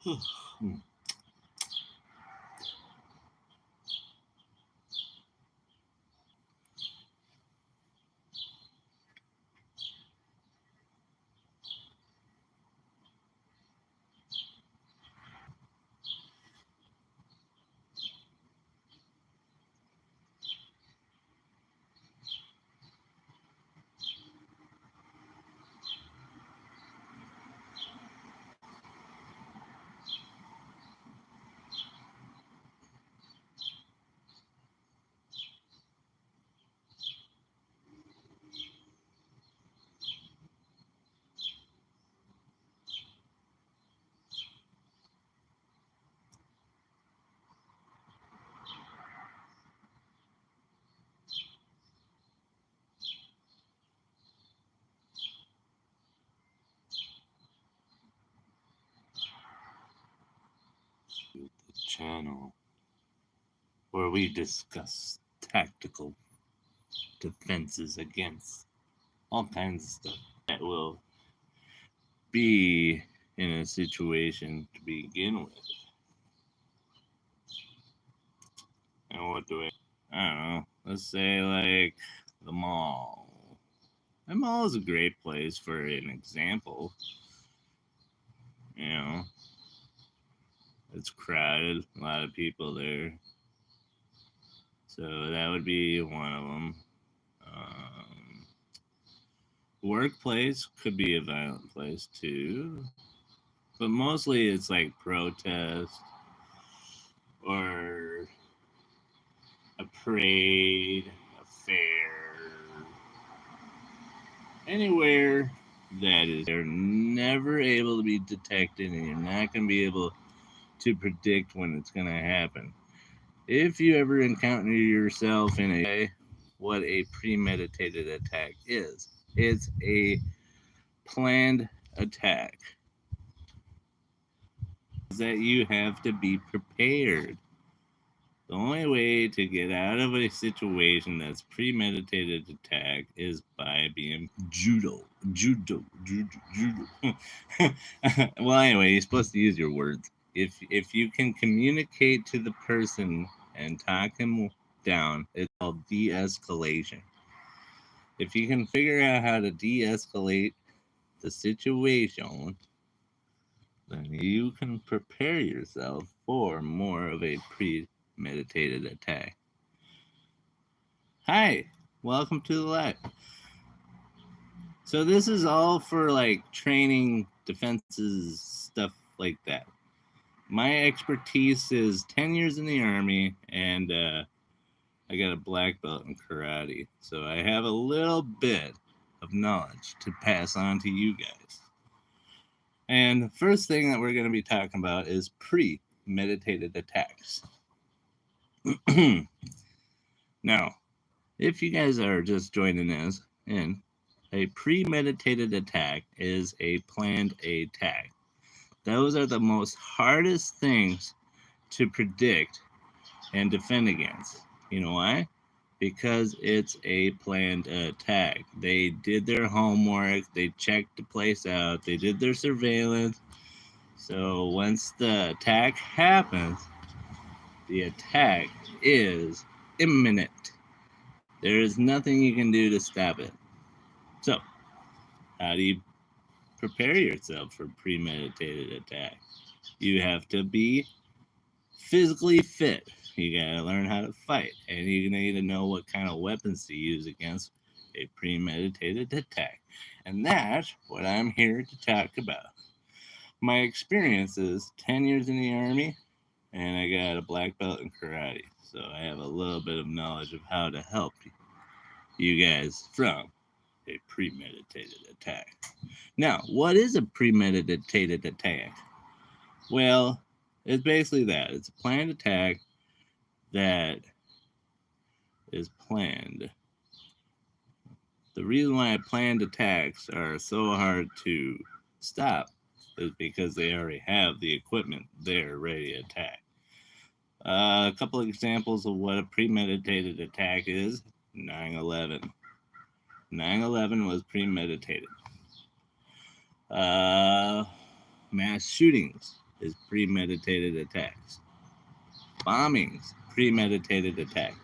The channel where we discuss tactical defenses against all kinds of stuff that will be in a situation to begin with. And what do I don't know. Let's say like the mall. The mall is a great place for an example. You know, it's crowded, a lot of people there. So that would be one of them. Workplace could be a violent place too, but mostly it's like protest or a parade, a fair, anywhere that is they're never able to be detected and you're not going to be able to predict when it's going to happen. If you ever encounter yourself in what a premeditated attack is, it's a planned attack that you have to be prepared. The only way to get out of a situation that's premeditated attack is by being judo. Well, anyway, you're supposed to use your words. If you can communicate to the person and talk him down, it's called de-escalation. If you can figure out how to de-escalate the situation, then you can prepare yourself for more of a premeditated attack. Hi, welcome to the live. So this is all for like training, defenses, stuff like that. My expertise is 10 years in the Army, and I got a black belt in karate. So I have a little bit of knowledge to pass on to you guys. And the first thing that we're going to be talking about is premeditated attacks. Now, if you guys are just joining us in, a premeditated attack is a planned attack. Those are the most hardest things to predict and defend against. You know why? Because it's a planned attack. They did their homework, they checked the place out, they did their surveillance. So once the attack happens, the attack is imminent. There is nothing you can do to stop it. So, how do you prepare yourself for premeditated attack? You have to be physically fit. You gotta learn how to fight, and you need to know what kind of weapons to use against a premeditated attack. And that's what I'm here to talk about. My experience is 10 years in the Army, and I got a black belt in karate. So I have a little bit of knowledge of how to help you guys from a premeditated attack. Now, what is a premeditated attack? Well, it's basically that. It's a planned attack that is planned. The reason why planned attacks are so hard to stop is because they already have the equipment there ready to attack. A couple of examples of what a premeditated attack is: 9/11. 9/11 was premeditated. Mass shootings is premeditated attacks. Bombings, premeditated attack.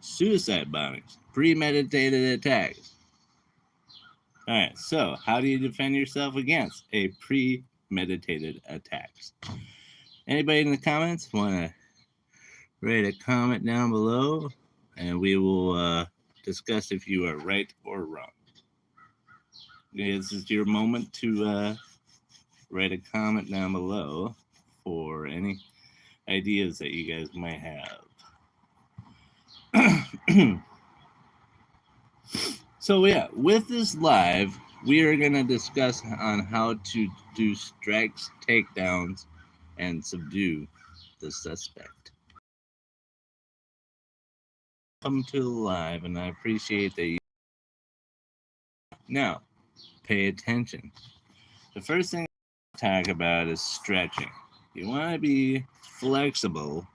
Suicide bombings, premeditated attacks. All right, so how do you defend yourself against a premeditated attacks? Anybody in the comments want to write a comment down below, and we will discuss if you are right or wrong. This is your moment to write a comment down below for any ideas that you guys might have. So yeah, with this live, we are going to discuss on how to do strikes, takedowns, and subdue the suspect. Welcome to the live, and I appreciate that you. Now, pay attention. The first thing I talk about is stretching. You want to be flexible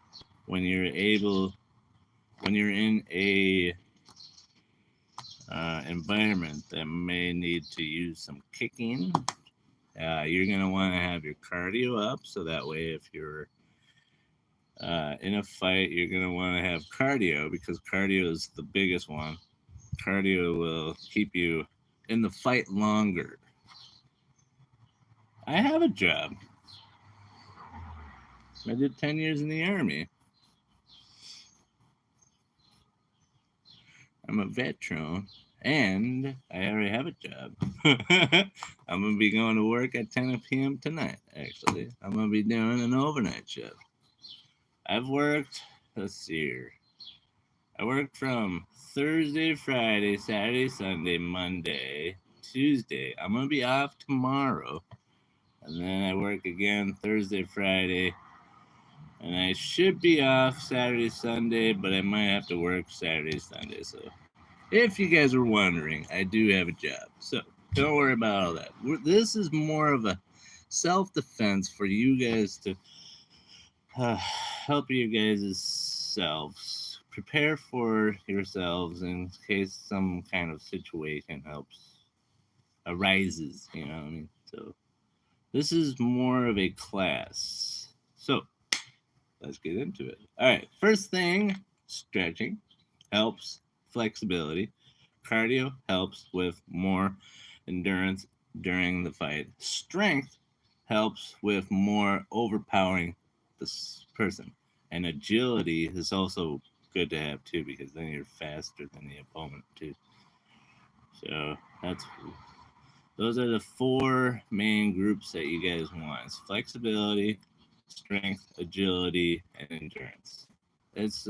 when you're in a environment that may need to use some kicking. You're going to want to have your cardio up, so that way if you're in a fight, you're going to want to have cardio, because cardio is the biggest one. Cardio will keep you in the fight longer. I have a job. I did 10 years in the Army. I'm a veteran, and I already have a job. I'm going to be going to work at 10 p.m. tonight, actually. I'm going to be doing an overnight shift. I've worked, let's see here. I worked from Thursday, Friday, Saturday, Sunday, Monday, Tuesday. I'm going to be off tomorrow. And then I work again Thursday, Friday. And I should be off Saturday, Sunday, but I might have to work Saturday, Sunday. So if you guys were wondering, I do have a job. So don't worry about all that. This is more of a self-defense for you guys to help you guys' selves. Prepare for yourselves in case some kind of situation arises, you know what I mean? So this is more of a class. So let's get into it. All right, first thing, stretching helps flexibility. Cardio helps with more endurance during the fight. Strength helps with more overpowering this person. And agility is also good to have too, because then you're faster than the opponent too. So those are the four main groups that you guys want. It's flexibility, strength, agility, and endurance. It's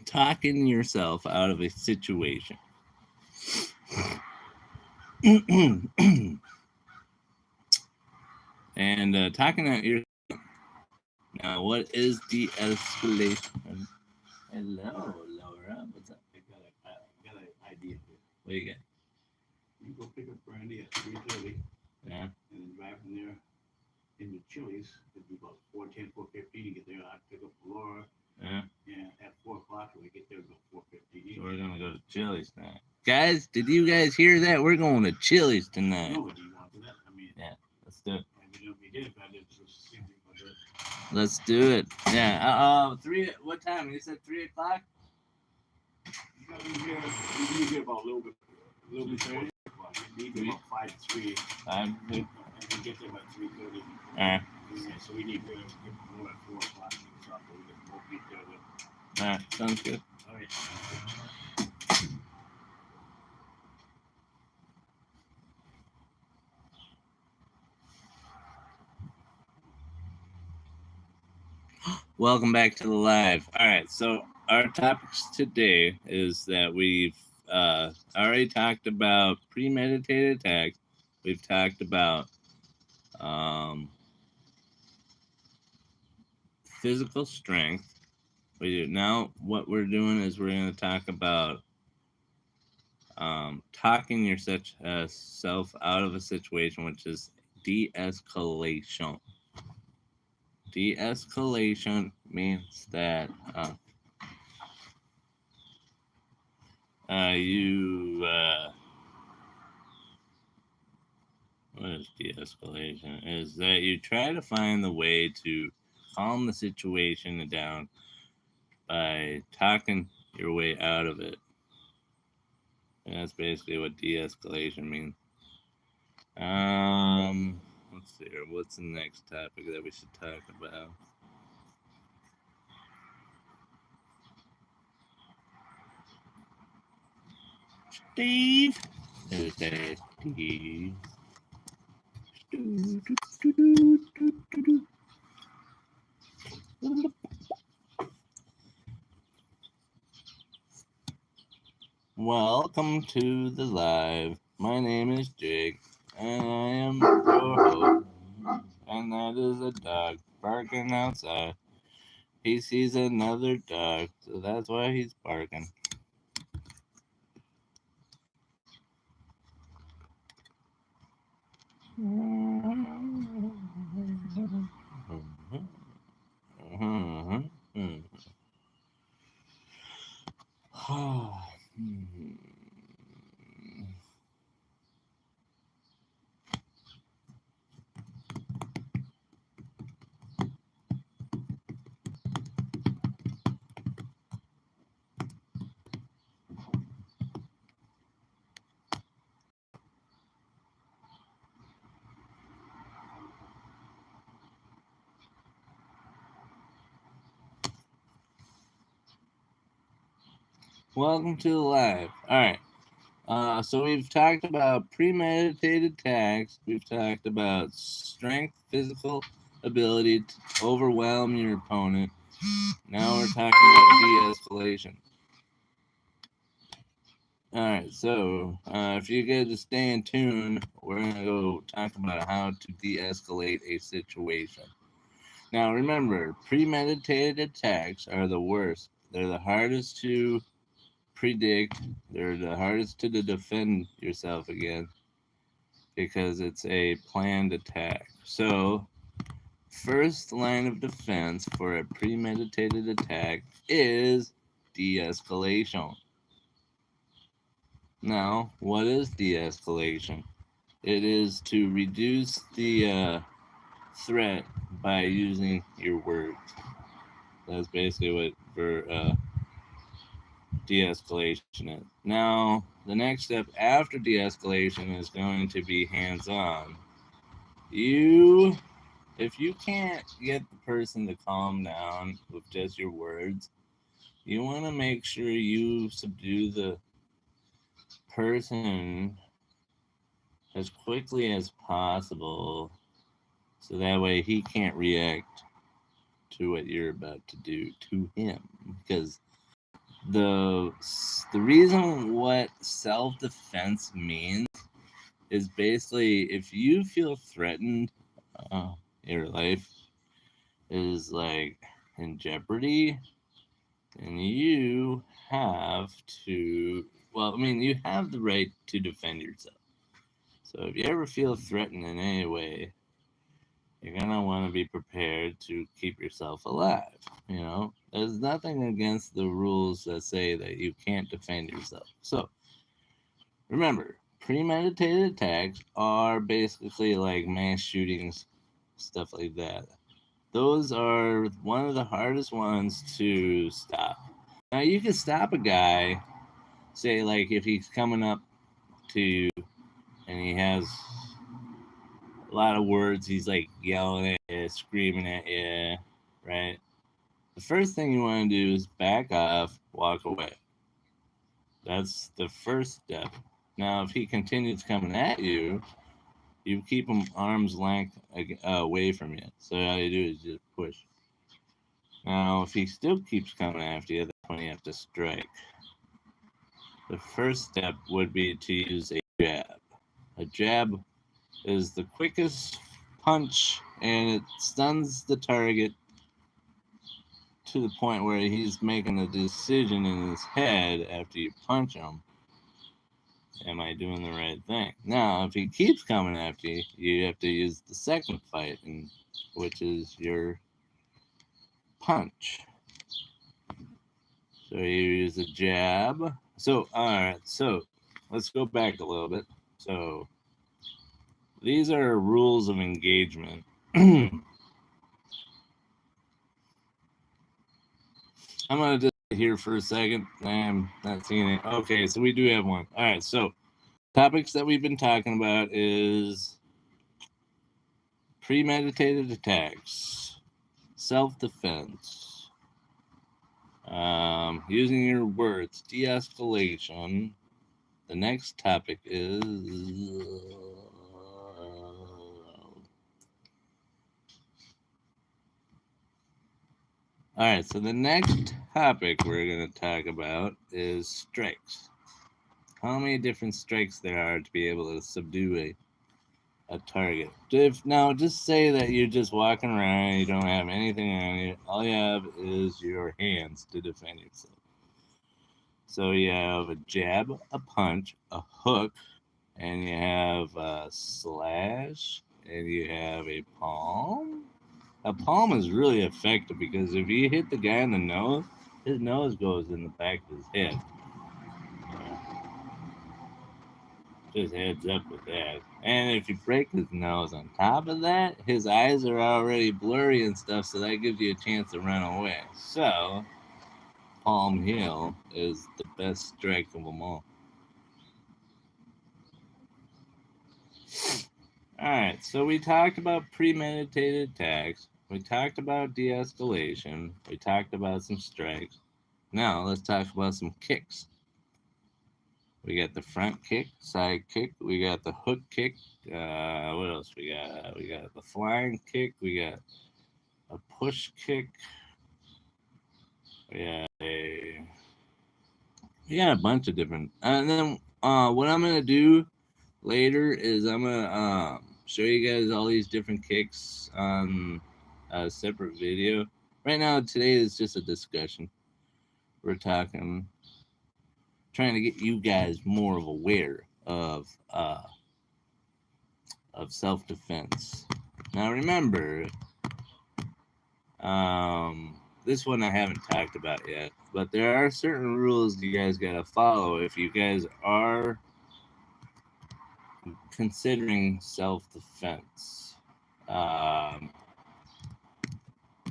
talking yourself out of a situation. And talking out your. Now, what is de-escalation? Hello, Laura. What's up? I got an idea here. What do you got? You go pick up Brandy at 3:30. Yeah. And then drive from there into Chili's. It'd be about 4:10, 4:15 to get there. I'd pick up Laura. Yeah. And at 4 o'clock, we get there about 4:15. So we're gonna go to Chili's tonight. Guys, did you guys hear that? We're going to Chili's tonight. No, do you want to do that? I mean, yeah, let's do it. I mean, if we did, I did the same thing. Let's do it. Yeah. 3. What time? You said 3 o'clock. You be here about a little bit 30. We leave about 5 to 3. 5. And we get there by 3:30. All right. Yeah, so we need to get more at 4 o'clock. So we can both get there. All right. Sounds good. All right. Welcome back to the live. All right, so our topics today is that we've already talked about premeditated attacks. We've talked about physical strength. Now what we're doing is we're going to talk about talking yourself out of a situation, which is de-escalation. De-escalation means that you what what is de-escalation? Is that you try to find the way to calm the situation down by talking your way out of it. And that's basically what de-escalation means. Let's see here. What's the next topic that we should talk about? Steve. There's that Steve. Welcome to the live. My name is Jake, and I am your host. And that is a dog barking outside. He sees another dog, so that's why he's barking. Welcome to the live. All right. So we've talked about premeditated attacks. We've talked about strength, physical ability to overwhelm your opponent. Now we're talking about de-escalation. All right. So if you guys just stay in tune, we're gonna go talk about how to de-escalate a situation. Now remember, premeditated attacks are the worst. They're the hardest to predict. They're the hardest to defend yourself against because it's a planned attack. So, first line of defense for a premeditated attack is de-escalation. Now, what is de-escalation? It is to reduce the threat by using your words. That's basically what for de-escalation is. Now, the next step after de-escalation is going to be hands-on. If you can't get the person to calm down with just your words, you want to make sure you subdue the person as quickly as possible so that way he can't react to what you're about to do to him. Because the reason what self-defense means is basically if you feel threatened, your life is like in jeopardy, and you have to, well, I mean, you have the right to defend yourself. So if you ever feel threatened in any way, you're going to want to be prepared to keep yourself alive. You know, there's nothing against the rules that say that you can't defend yourself. So remember, premeditated attacks are basically like mass shootings, stuff like that. Those are one of the hardest ones to stop. Now, you can stop a guy, say, like, if he's coming up to you and he has a lot of words, he's like yelling at you, screaming at you, right? The first thing you want to do is back off, walk away. That's the first step. Now, if he continues coming at you, you keep him arm's length away from you. So all you do is just push. Now, if he still keeps coming after you, that's when you have to strike. The first step would be to use a jab. A jab is the quickest punch, and it stuns the target to the point where he's making a decision in his head after you punch him. Am I doing the right thing? Now, if he keeps coming after you, you have to use the second fight, which is your punch. So you use a jab. So, all right. So let's go back a little bit. So these are rules of engagement. I'm gonna just sit here for a second. I'm not seeing it. Okay, so we do have one. All right, so topics that we've been talking about is premeditated attacks, self-defense, using your words, de-escalation. The next topic is all right, so the next topic we're going to talk about is strikes. How many different strikes there are to be able to subdue a target. Now, just say that you're just walking around, you don't have anything on you. All you have is your hands to defend yourself. So you have a jab, a punch, a hook, and you have a slash, and you have a palm. A palm is really effective because if you hit the guy in the nose, his nose goes in the back of his head. Just heads up with that. And if you break his nose on top of that, his eyes are already blurry and stuff, so that gives you a chance to run away. So, Palm Hill is the best strike of them all. Alright, so we talked about premeditated attacks. We talked about de escalation. We talked about some strikes. Now, let's talk about some kicks. We got the front kick, side kick. We got the hook kick. What else we got? We got the flying kick. We got a push kick. We got a bunch of different. And then what I'm gonna do later is I'm gonna show you guys all these different kicks on a separate video. Right now, today is just a discussion. We're trying to get you guys more aware of self-defense. Now remember, this one I haven't talked about yet, but there are certain rules you guys gotta follow if you guys are considering self-defense.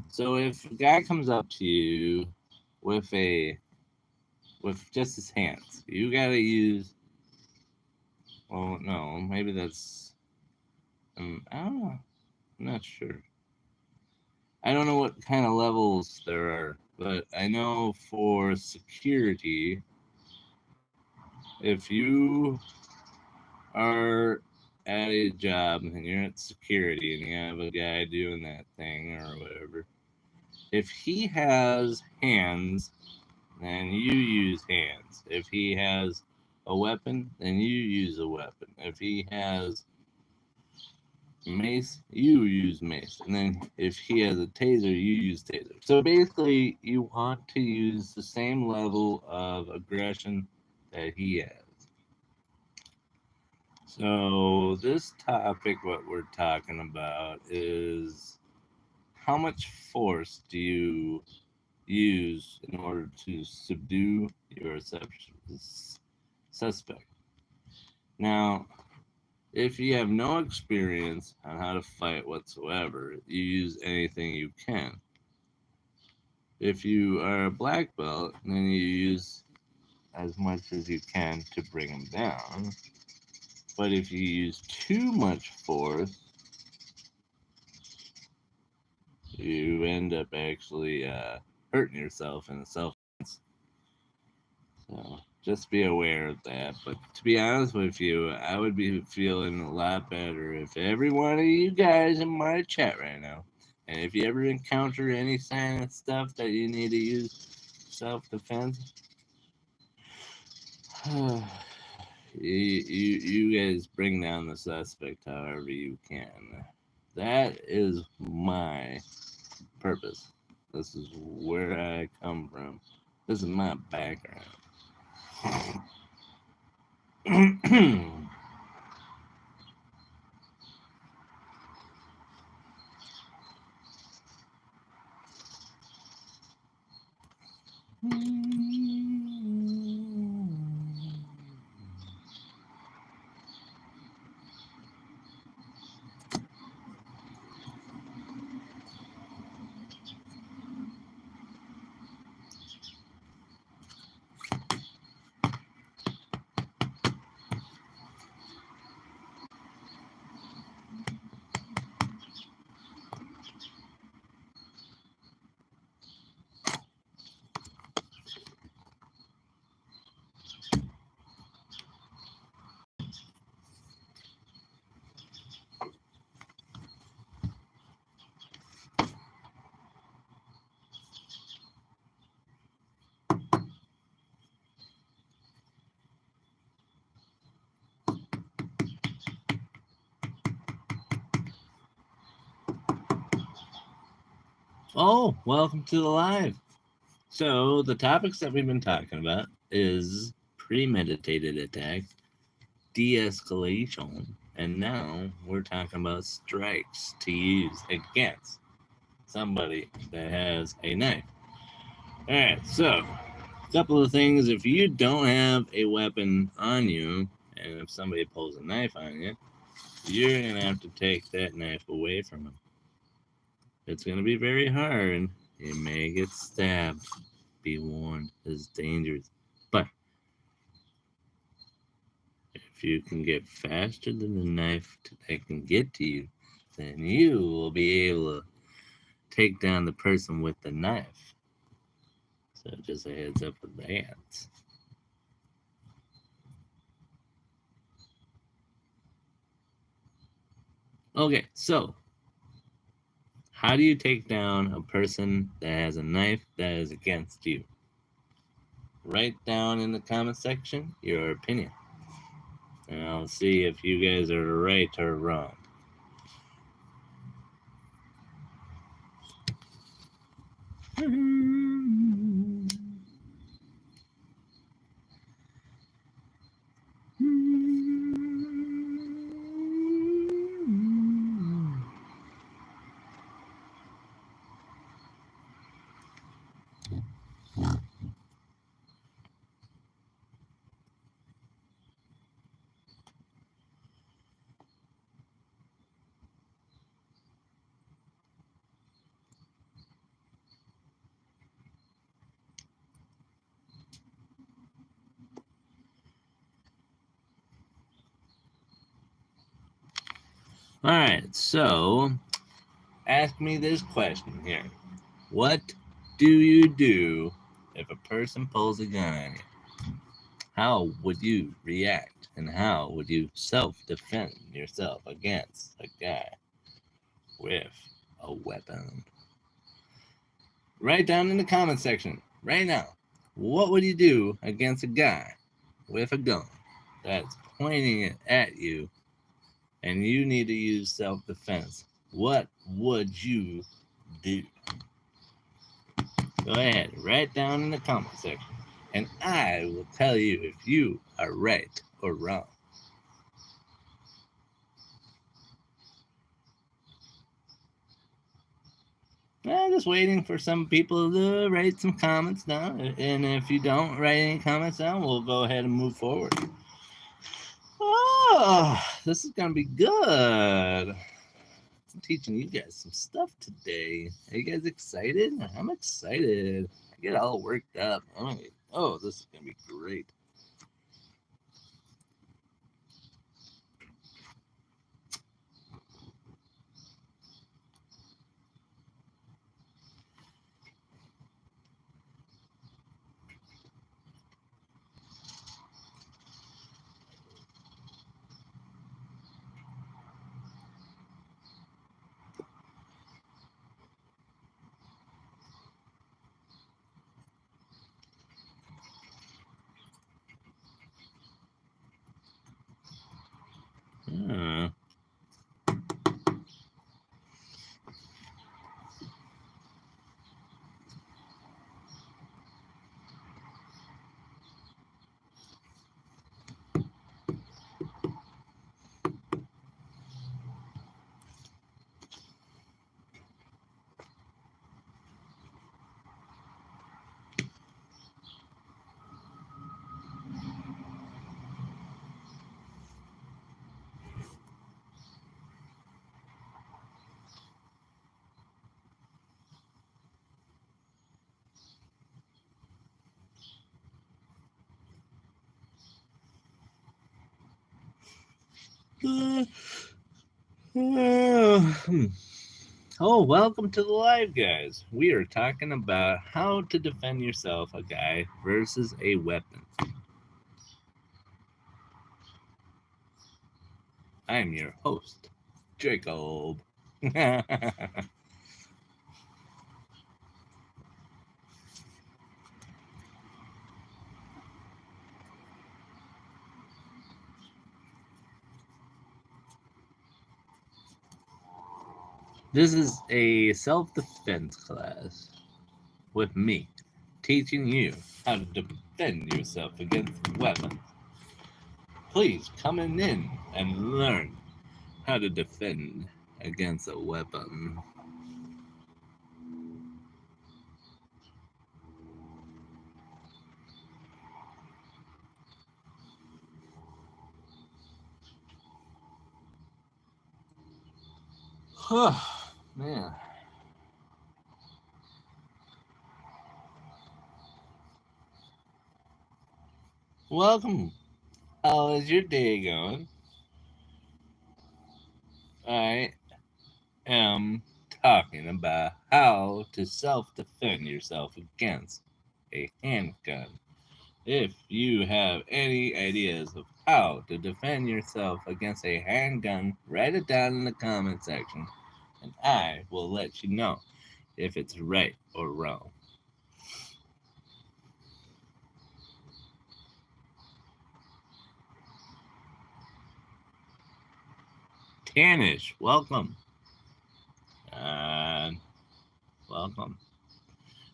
So if a guy comes up to you with just his hands, you gotta use. Well, no, maybe that's. I don't know. I'm not sure. I don't know what kind of levels there are, but I know for security, if you are at a job and you're at security and you have a guy doing that thing or whatever, if he has hands, then you use hands. If he has a weapon, then you use a weapon. If he has mace, you use mace. And then if he has a taser, you use taser. So basically, you want to use the same level of aggression that he has. So this topic, what we're talking about is how much force do you use in order to subdue your suspect? Now, if you have no experience on how to fight whatsoever, you use anything you can. If you are a black belt, then you use as much as you can to bring them down. But if you use too much force, you end up actually hurting yourself in self-defense. So just be aware of that. But to be honest with you, I would be feeling a lot better if every one of you guys in my chat right now, and if you ever encounter any sign of stuff that you need to use self-defense, you guys bring down the suspect however you can. That is my purpose. This is where I come from. This is my background. Oh, welcome to the live. So the topics that we've been talking about is premeditated attack, de-escalation, and now we're talking about strikes to use against somebody that has a knife. All right, so a couple of things. If you don't have a weapon on you, and if somebody pulls a knife on you, you're going to have to take that knife away from them. It's going to be very hard. You may get stabbed. Be warned, it's dangerous. But if you can get faster than the knife that can get to you, then you will be able to take down the person with the knife. So just a heads up with that. Okay, so how do you take down a person that has a knife that is against you? Write down in the comment section your opinion. And I'll see if you guys are right or wrong. All right, so ask me this question here. What do you do if a person pulls a gun on you? How would you react? And how would you self-defend yourself against a guy with a weapon? Write down in the comment section right now. What would you do against a guy with a gun that's pointing it at you and you need to use self-defense? What would you do? Go ahead, write down in the comment section, and I will tell you if you are right or wrong. I'm just waiting for some people to write some comments down, and if you don't write any comments down, we'll go ahead and move forward. Oh, this is gonna be good. I'm teaching you guys some stuff today. Are you guys excited? I'm excited. I get all worked up. Oh, this is gonna be great. Hmm. Oh, welcome to the live, guys. We are talking about how to defend yourself, a guy versus a weapon. I'm your host, Jacob. This is a self-defense class with me, teaching you how to defend yourself against weapons. Please come in and learn how to defend against a weapon. Man. Welcome. How is your day going? I am talking about how to self-defend yourself against a handgun. If you have any ideas of how to defend yourself against a handgun, write it down in the comment section, and I will let you know if it's right or wrong. Tanish, welcome. And welcome.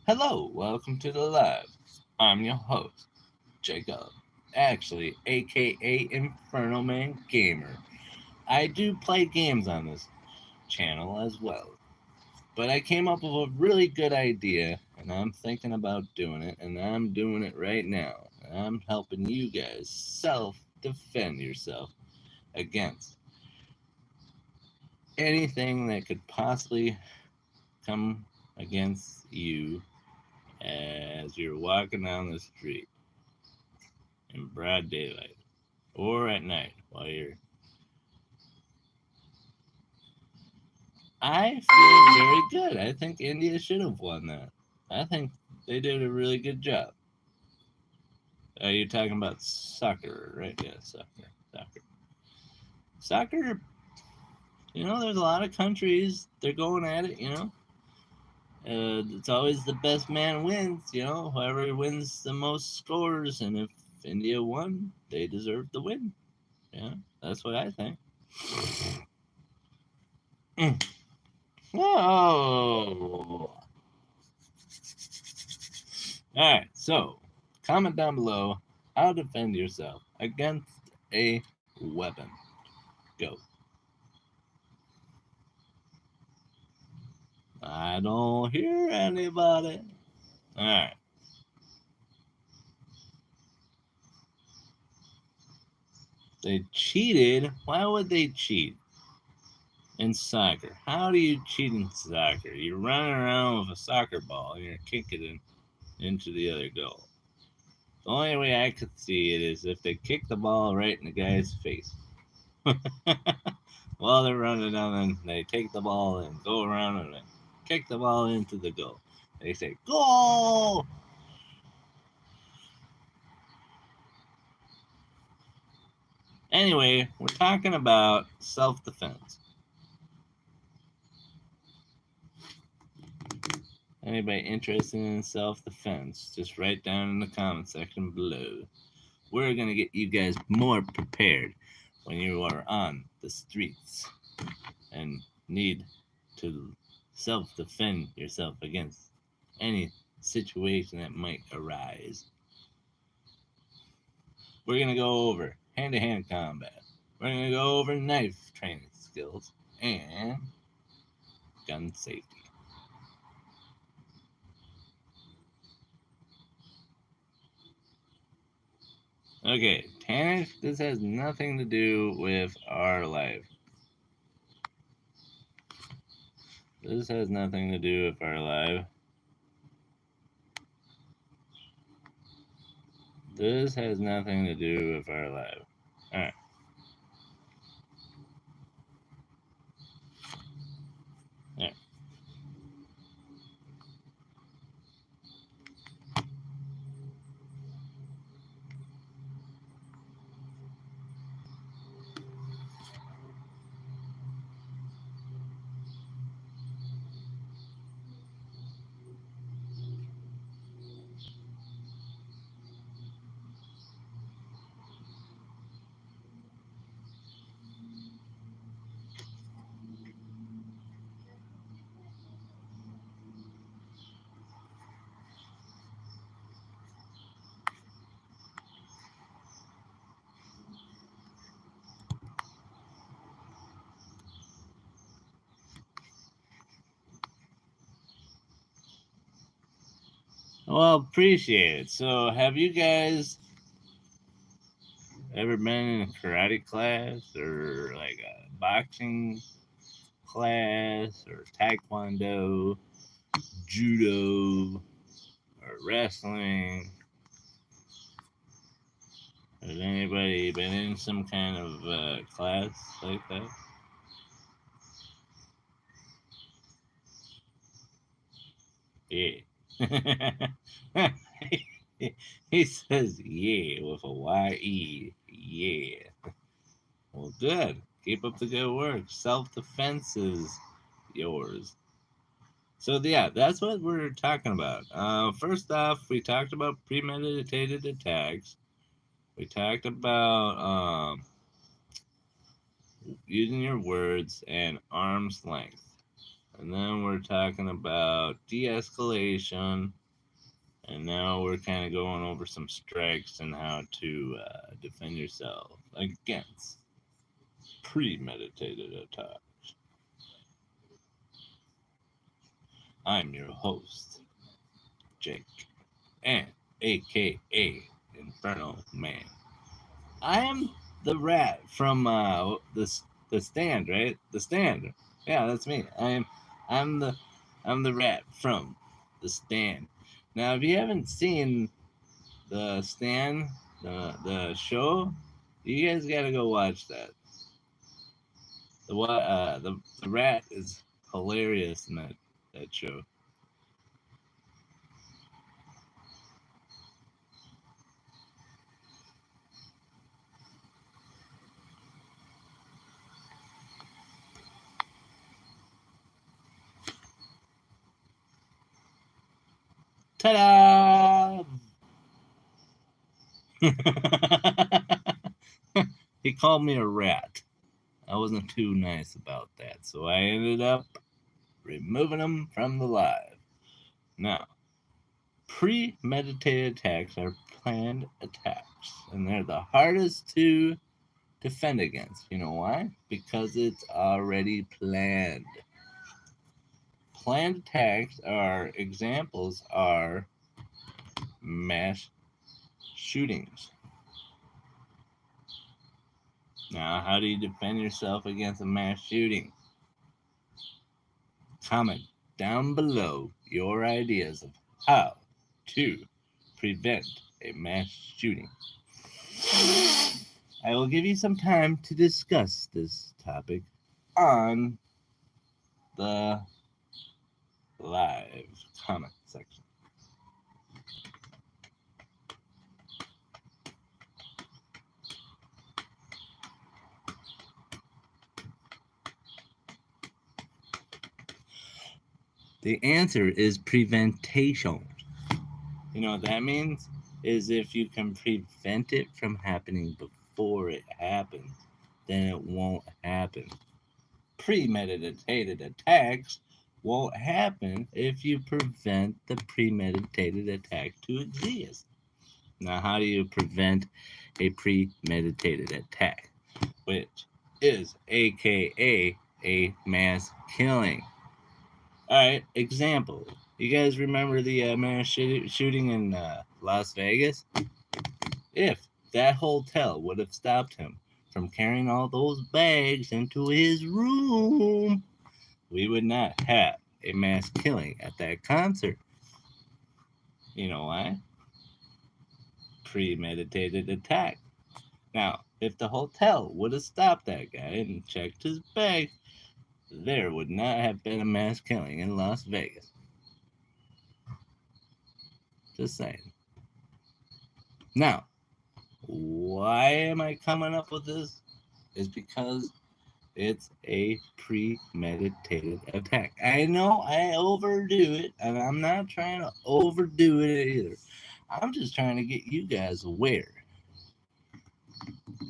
Hello, welcome to the live. I'm your host, Jacob. Actually, aka Inferno Man Gamer. I do play games on this channel as well. But I came up with a really good idea, and I'm thinking about doing it, and I'm doing it right now. And I'm helping you guys self-defend yourself against anything that could possibly come against you as you're walking down the street in broad daylight or at night while you're. I feel very good. I think India should have won that. I think they did a really good job. You're talking about soccer, right? Yeah, soccer. There's a lot of countries, they're going at it, it's always the best man wins, whoever wins the most scores. And if India won, they deserve the win. Yeah, that's what I think. Whoa. Alright, so comment down below how to defend yourself against a weapon. Go. I don't hear anybody. Alright. They cheated? Why would they cheat in soccer? How do you cheat in soccer? You're running around with a soccer ball and you're kicking it into the other goal. The only way I could see it is if they kick the ball right in the guy's face. While they're running down, and they take the ball and go around and kick the ball into the goal. They say, goal! Anyway, we're talking about self-defense. Anybody interested in self-defense, just write down in the comment section below. We're going to get you guys more prepared when you are on the streets and need to self-defend yourself against any situation that might arise. We're going to go over hand-to-hand combat. We're going to go over knife training skills and gun safety. Okay, Tanner, this has nothing to do with our life. This has nothing to do with our life. This has nothing to do with our life. Alright. Alright. Well, appreciate it. So, have you guys ever been in a karate class or like a boxing class or taekwondo, judo, or wrestling? Has anybody been in some kind of class like that? Yeah. He says yeah with a Y-E. Yeah. Well, good. Keep up the good work. Self-defense is yours. So, yeah, that's what we're talking about. First off, we talked about premeditated attacks. We talked about using your words and arm's length. And then we're talking about de escalation. And now we're kind of going over some strikes and how to defend yourself against premeditated attacks. I'm your host, Jake, and AKA Inferno Man. I am the rat from the stand, right? The stand. Yeah, that's me. I'm the rat from the stand. Now, if you haven't seen the stand, the show, you guys gotta go watch that. The rat is hilarious in that show. Ta-da! He called me a rat. I wasn't too nice about that, so I ended up removing him from the live. Now, premeditated attacks are planned attacks, and they're the hardest to defend against. You know why? Because it's already planned. Planned attacks are examples are mass shootings. Now, how do you defend yourself against a mass shooting? Comment down below your ideas of how to prevent a mass shooting. I will give you some time to discuss this topic on the live comment section. The answer is preventation. You know what that means? Is if you can prevent it from happening before it happens, then it won't happen. Premeditated attacks won't happen if you prevent the premeditated attack to exist. Now, how do you prevent a premeditated attack? Which is AKA a mass killing. Alright, example. You guys remember the mass shooting in Las Vegas? If that hotel would have stopped him from carrying all those bags into his room, we would not have a mass killing at that concert. You know why? Premeditated attack. Now, if the hotel would have stopped that guy and checked his bag, there would not have been a mass killing in Las Vegas. Just saying. Now, why am I coming up with this? Is because it's a premeditated attack. I know I overdo it, and I'm not trying to overdo it either. I'm just trying to get you guys aware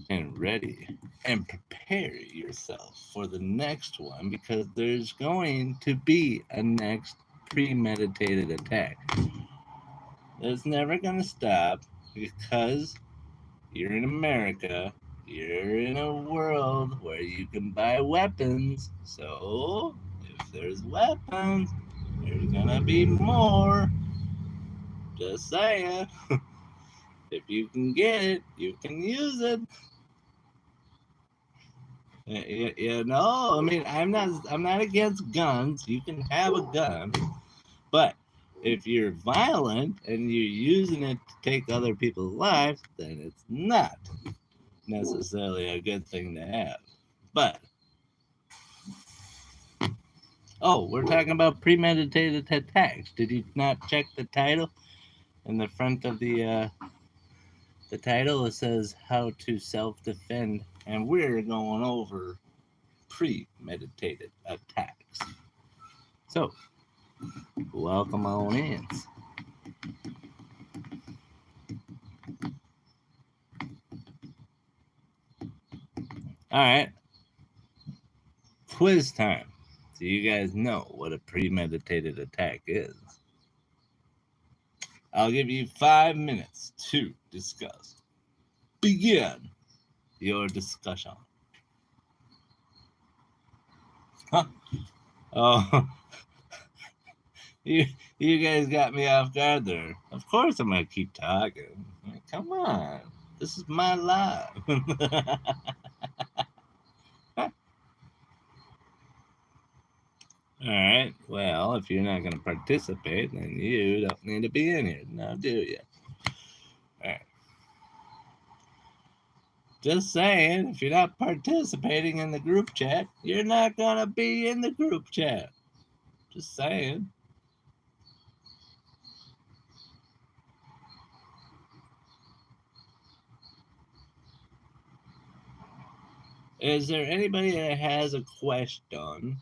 and ready and prepare yourself for the next one, because there's going to be a next premeditated attack. It's never going to stop because you're in America. You're in a world where you can buy weapons. So, if there's weapons, there's going to be more. Just saying. If you can get it, you can use it. You know, I mean, I'm not against guns. You can have a gun, but if you're violent and you're using it to take other people's lives, then it's not necessarily a good thing to have. But oh, we're talking about premeditated attacks. Did you not check the title? In the front of the title, it says how to self-defend, and we're going over premeditated attacks. So, welcome on in. All right, quiz time. Do you guys know what a premeditated attack is? I'll give you 5 minutes to discuss. Begin your discussion. Huh? Oh, you guys got me off guard there. Of course I'm going to keep talking. Come on. This is my life. All right. Well, if you're not going to participate, then you don't need to be in here now, do you? All right. Just saying, if you're not participating in the group chat, you're not going to be in the group chat. Just saying. Is there anybody that has a question?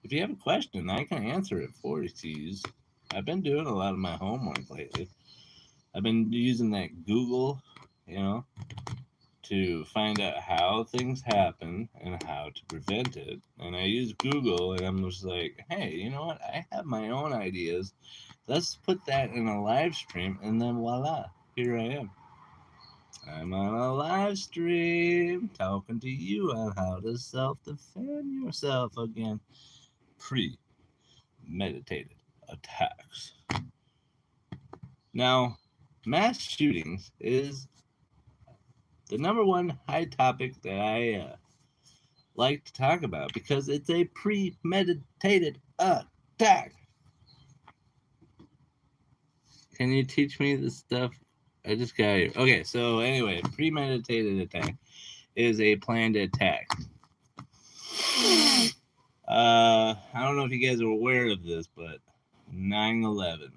If you have a question, I can answer it for you. I've been doing a lot of my homework lately. I've been using that Google, to find out how things happen and how to prevent it. And I use Google, and I'm just like, hey, you know what? I have my own ideas. Let's put that in a live stream, and then voila, here I am. I'm on a live stream talking to you on how to self-defend yourself against premeditated attacks. Now, mass shootings is the number one high topic that I like to talk about because it's a premeditated attack. Can you teach me this stuff? I just got you. Okay, so anyway, premeditated attack is a planned attack. I don't know if you guys are aware of this, but 9/11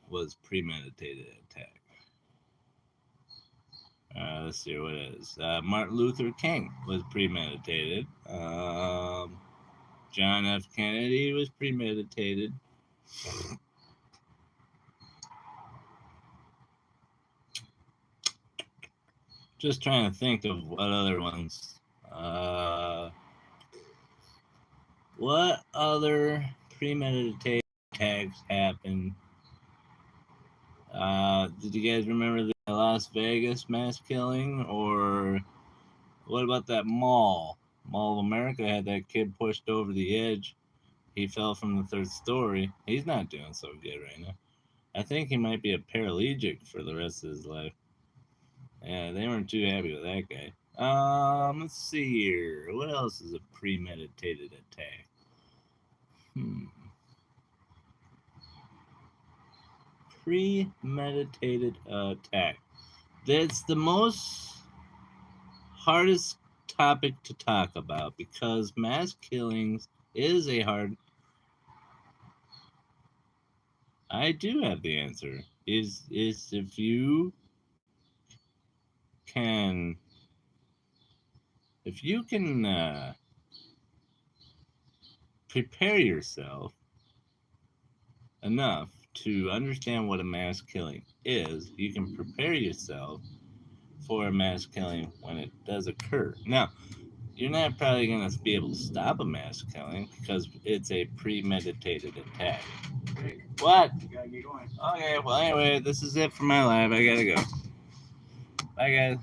was premeditated attack. Let's see what it is. Martin Luther King was premeditated. John F. Kennedy was premeditated. Just trying to think of what other ones. What other premeditated attacks happened? Did you guys remember the Las Vegas mass killing? Or what about that Mall of America had that kid pushed over the edge? He fell from the 3rd story. He's not doing so good right now. I think he might be a paraplegic for the rest of his life. Yeah, they weren't too happy with that guy. Let's see here. What else is a premeditated attack? Premeditated attack. That's the most hardest topic to talk about because mass killings is a hard. I do have the answer. Is if you can prepare yourself enough to understand what a mass killing is, you can prepare yourself for a mass killing when it does occur. Now, you're not probably going to be able to stop a mass killing because it's a premeditated attack. Hey, What? you gotta get going. Okay, well, anyway, this is it for my live. I gotta go. Bye, guys.